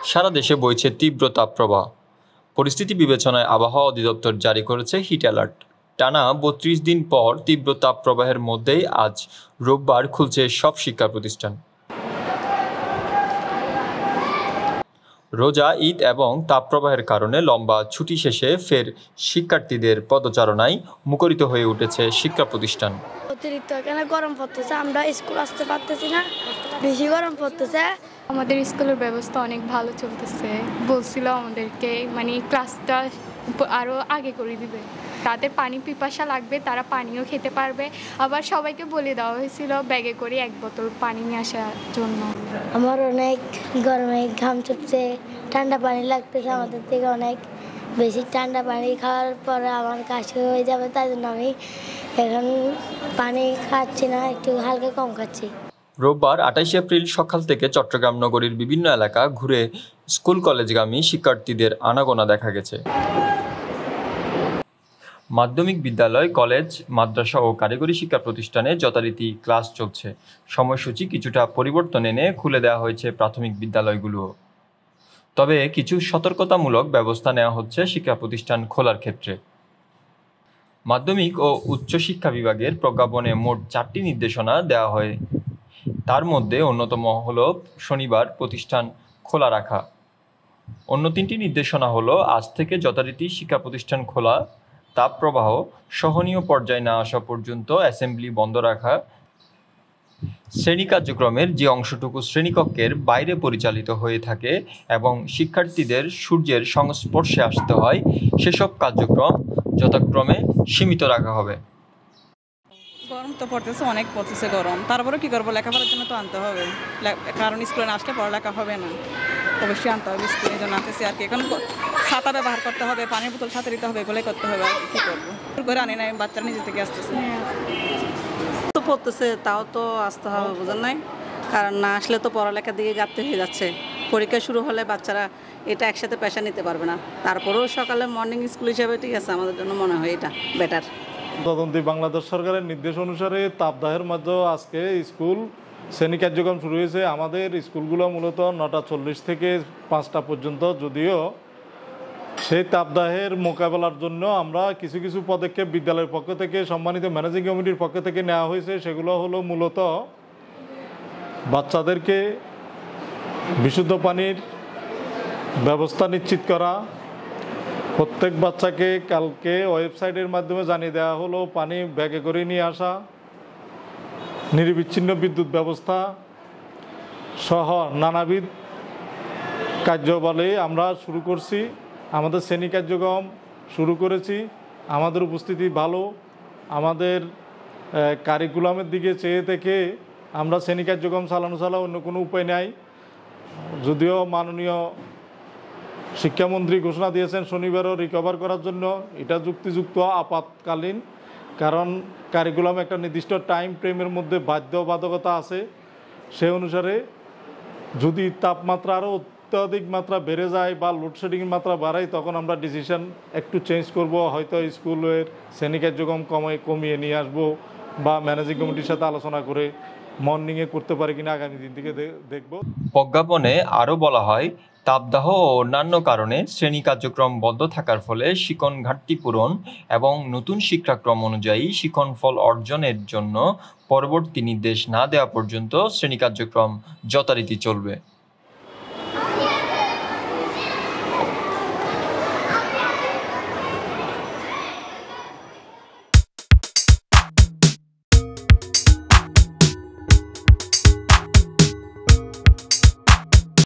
সারা দেশে বইছে তীব্র তাপপ্রবাহ। পরিস্থিতি বিবেচনায় আবহাওয়া অধিদপ্তর জারি করেছে হিট অ্যালার্ট। টানা ৩২ দিন পর তীব্র তাপপ্রবাহের মধ্যেই আজ রোববার খুলছে সব শিক্ষা প্রতিষ্ঠান। রোজা ঈদ এবং তাপপ্রবাহের কারণে লম্বা ছুটি শেষে ফের শিক্ষার্থীদের পদচারণায় মুখরিত হয়ে উঠেছে শিক্ষা প্রতিষ্ঠান। অতিরিক্ত এখানে গরম পড়তেছে, আমরা স্কুল আসতে পারতেছি না, বেশি গরম পড়তেছে। আমাদের স্কুলের ব্যবস্থা অনেক ভালো চলতেছে, বলছিল আমাদেরকে ক্লাসটা আরও আগে করে দিবে, তাদের পানি পিপাসা লাগবে তারা পানিও খেতে পারবে। আবার সবাইকে বলে দেওয়া হয়েছিল ব্যাগে করে 1 বোতল পানি নিয়ে আসার জন্য। আমার অনেক গরমে ঘাম ছুটছে, ঠান্ডা পানি লাগতেছে আমাদের থেকে অনেক বেশি। ঠান্ডা পানি খাওয়ার পরে আমার কাশি হয়ে যাবে, তাই জন্য আমি এখন পানি খাচ্ছি না, একটু হালকা কম খাচ্ছি। রোববার ২৮ এপ্রিল সকাল থেকে চট্টগ্রাম নগরীর বিভিন্ন এলাকা ঘুরে স্কুল কলেজগামী শিক্ষার্থীদের আনাগোনা দেখা গেছে। মাধ্যমিক বিদ্যালয়, কলেজ, মাদ্রাসা ও কারিগরি শিক্ষা প্রতিষ্ঠানে যথারীতি ক্লাস চলছে। সময়সূচি কিছুটা পরিবর্তন এনে খুলে দেওয়া হয়েছে প্রাথমিক বিদ্যালয়গুলোও। তবে কিছু সতর্কতামূলক ব্যবস্থা নেওয়া হচ্ছে শিক্ষা প্রতিষ্ঠান খোলার ক্ষেত্রে। মাধ্যমিক ও উচ্চশিক্ষা বিভাগের প্রজ্ঞাপনে মোট 4টি নির্দেশনা দেওয়া হয়। তার মধ্যে অন্যতম হল শনিবার প্রতিষ্ঠান খোলা রাখা। অন্য 3টি নির্দেশনা হলো আজ থেকে যথারীতি শিক্ষা প্রতিষ্ঠান খোলা, তাপপ্রবাহ সহনীয় পর্যায়ে না আসা পর্যন্ত অ্যাসেম্বলি বন্ধ রাখা, শ্রেণী কার্যক্রমের যে অংশটুকু শ্রেণীকক্ষের বাইরে পরিচালিত হয়ে থাকে এবং শিক্ষার্থীদের সূর্যের সংস্পর্শে আসতে হয় সেসব কার্যক্রম যথাক্রমে সীমিত রাখা হবে। গরম তো পড়তেছে, অনেক পড়তেছে গরম, তারপরে কি করবো, লেখাপড়ার জন্য তো আনতে হবে, কারণ স্কুলে না আসলে পড়ালেখা হবে না, অবশ্যই আনতে হবে, স্কুলের জন্য আনতেছি আর কি। এখন ছাতা ব্যবহার করতে হবে, পানির বোতল সাথে দিতে হবে, এগুলোই করতে হবে, আর কি করবো, করে আনি না, বাচ্চারা নিজে থেকে আসতেছে তো পড়তেছে, তাও তো আসতে হবে, বোঝেন নাই, কারণ না আসলে তো পড়ালেখার দিকে গাঁপতে হয়ে যাচ্ছে। পরীক্ষা শুরু হলে বাচ্চারা এটা একসাথে পেশা নিতে পারবে না, তারপরেও সকালে মর্নিং স্কুল হিসাবে ঠিক আছে, আমাদের জন্য মনে হয় এটা বেটার। তদন্তি বাংলাদেশ সরকারের নির্দেশ অনুসারে তাপদাহের মধ্যে আজকে স্কুল শ্রেণী কার্যক্রম শুরু হয়েছে। আমাদের স্কুলগুলো মূলত 9টা 40 থেকে 5টা পর্যন্ত, যদিও সেই তাপদাহের মোকাবেলার জন্য আমরা কিছু কিছু পদক্ষেপ বিদ্যালয়ের পক্ষ থেকে, সম্মানিত ম্যানেজিং কমিটির পক্ষ থেকে নেওয়া হয়েছে। সেগুলো হলো মূলত বাচ্চাদেরকে বিশুদ্ধ পানির ব্যবস্থা নিশ্চিত করা, প্রত্যেক বাচ্চাকে কালকে ওয়েবসাইটের মাধ্যমে জানিয়ে দেওয়া হলো পানি ব্যাগে করে নিয়ে আসা, নিরবিচ্ছিন্ন বিদ্যুৎ ব্যবস্থা সহ নানাবিধ কার্যবলে আমরা শুরু করছি। আমাদের শ্রেণী কার্যক্রম শুরু করেছি, আমাদের উপস্থিতি ভালো, আমাদের কারিকুলামের দিকে চেয়ে থেকে আমরা শ্রেণী কার্যক্রম চালানো ছাড়া অন্য কোনো উপায় নাই। যদিও মাননীয় শিক্ষামন্ত্রী ঘোষণা দিয়েছেন শনিবারও রিকভার করার জন্য, এটা যুক্তিযুক্ত আপাতকালীন, কারণ কারিকুলাম একটা নির্দিষ্ট টাইম ফ্রেমের মধ্যে বাধ্যবাধকতা আছে। সেই অনুসারে যদি তাপমাত্রা আরও অত্যাধিক মাত্রা বেড়ে যায় বা লোডশেডিংয়ের মাত্রা বাড়ায়, তখন আমরা ডিসিশন একটু চেঞ্জ করব, হয়তো স্কুলের শ্রেণী কার্যক্রম কমিয়ে নিয়ে আসবো বা ম্যানেজিং কমিটির সাথে আলোচনা করে মর্নিংয়ে করতে পারি কিনা আগামী দিন থেকে দেখব। প্রজ্ঞাপনে আরও বলা হয়, তাপদাহ ও অন্যান্য কারণে শ্রেণী কার্যক্রম বন্ধ থাকার ফলে শিক্ষণ ঘাটতি পূরণ এবং নতুন শিক্ষাক্রম অনুযায়ী শিক্ষণফল অর্জনের জন্য পরবর্তী নির্দেশ না দেওয়া পর্যন্ত শ্রেণী কার্যক্রম যথারীতি চলবে।